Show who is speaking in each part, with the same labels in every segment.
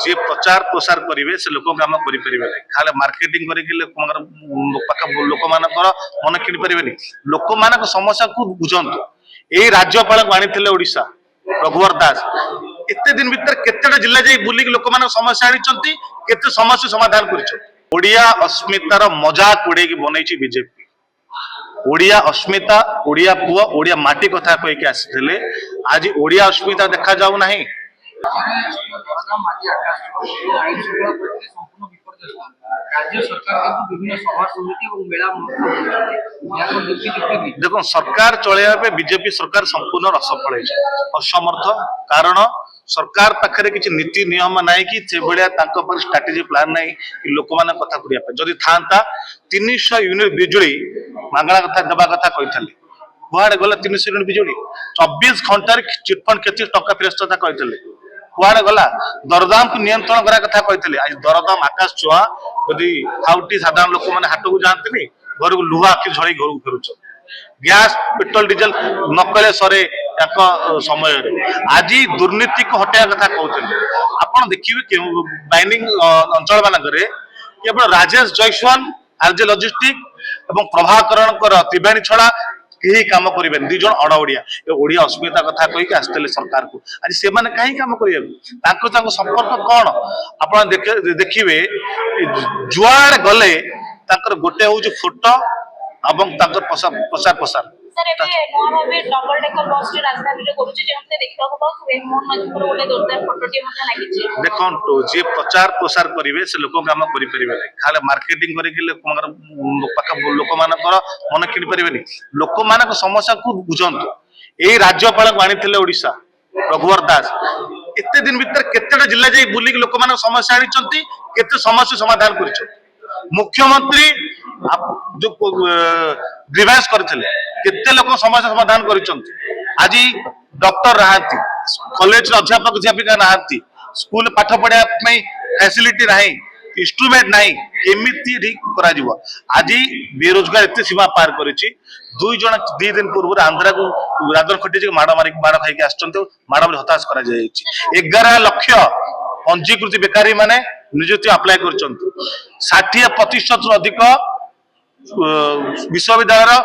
Speaker 1: जी प्रचार प्रसार करेंगे से लोक काम करेंगे खाली मार्केटिंग करके लोक मान मन कि पारे लोक मान समस्या को बुझंतु यही राज्यपाल को आनी ओडिशा रघुवर दास एते दिन भीतर केतेटा जिला जाई बुलिक लोक मान समस्या आनी केते समस्या समाधान करिया अस्मितार मजाक उड़े बनई बीजेपी ओडिया अस्मिता ओडिया पुआ ओडिया माटी कथा कहीकि आसी आज ओडिया अस्मिता देखा जाऊ नहीं देखो सरकार चलैया बीजेपी सरकार संपूर्ण असफल असमर्थ कारण सरकार पाखे किसी नीति नियम ना कि स्ट्राटेजी प्लान ना कि लोक मान कथा करिया जदि था 300 यूनिट बिजुली मांगणा कथा देवा कथा कही कुआड़े गला 300 यूनिट बिजुली 24 घंटार चिटफंड केते टका फेरस्ता कहते कुआड़े गला दरदाम को नियंत्रण करा कथा कहते आज दरदाम आकाश छुआ यदि खाउटी साधारण लोक मैंने हाट को जाती घर को लुहा आखि झड़ घर को फेरुच गैस पेट्रोल डीजेल नकले सरे समय आज दुर्नीति को हटाया कथा कहते आप देखिए माइनिंग अंचल मानक केवल राजेश जयस्वाल आरजे लॉजिस्टिक एवं प्रभाकरण त्रिवेणी छड़ा कहीं काम करेंगे दुई जन अण ओडिया ओडिया अस्मिता कथा कहीकि आसते सरकार को आज से कहीं काम कर संपर्क कौन आप देखिए जुआड़ गले गोटे हूँ फोटो एवं प्रसार प्रसार देखो जी प्रचार प्रसार करेंगे से लोक काम करेंगे खाली मार्केटिंग करके लोक मान मन कि पारे लोक मान समस्या को बुझंतु यही राज्यपाल को आनी ओडिशा रघुवर दास एते दिन भीतर केतेटा जिला जाई बुलिक लोक मान समस्या आनी केते समस्या समाधान कर मुख्यमंत्री जो ग्रीवेंस करते केते लोक समस्या समाधान कर आज डॉक्टर रहांती कॉलेज अध्यापक अध्यापिका नहांती स्कूल पाठ पढ़ा फैसिलिटी ना इंस्ट्रूमेंट ना केमिति करा आज बेरोजगार एत सीमा पार कर दुई जन 2 दिन पूर्व आंध्रा को राजन खटी माड़ मारिक माड़ खाई आड़ हताश कर 11 लाख पंजीकृत बेकारी माने निजुक्ति अप्लाई कर 60% अधिक विश्वविद्यालय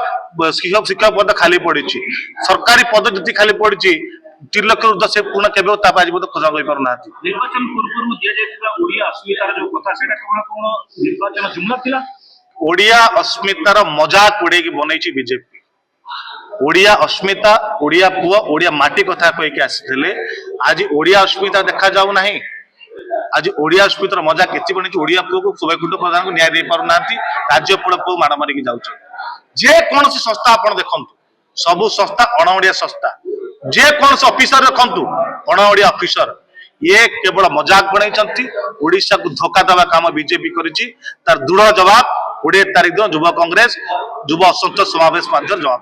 Speaker 1: शिक्षक पद खाली पड़ी सरकारी पद जी खाली पड़ी 3 लाख ऊर्ध्व से पूर्ण केवल आज खोजा पारना
Speaker 2: निर्वाचन पूर्व ओडिया अस्मितार जो कथा सेटा कोन निर्वाचन जुमला थिला
Speaker 1: ओडिया अस्मितार मजाक उड़े बनई बीजेपी ओडिया अस्मिता ओडिया पुआ ओडिया माटी कथा कहीकि आसी आज ओडिया अस्मिता देखा जाऊ नहीं आज ओडिया अस्मितार मजाक के बनी ओडिया पुओ को सुबैकुंठ प्रधान को न्याय दे पारना राज्यपाल पुओ माड़ मारिक जाऊँ संस्था आप देखु सबू संस्था अण ओडिया संस्था जेकोसी ऑफिसर रखु अण ओडिया ऑफिसर ये केवल मजाक बनई ओडिशा को धोखा देवा काम बीजेपी कर दृढ़ जवाब 20 तारीख दिन युवा कांग्रेस युवा असंतोष समावेश जवाब।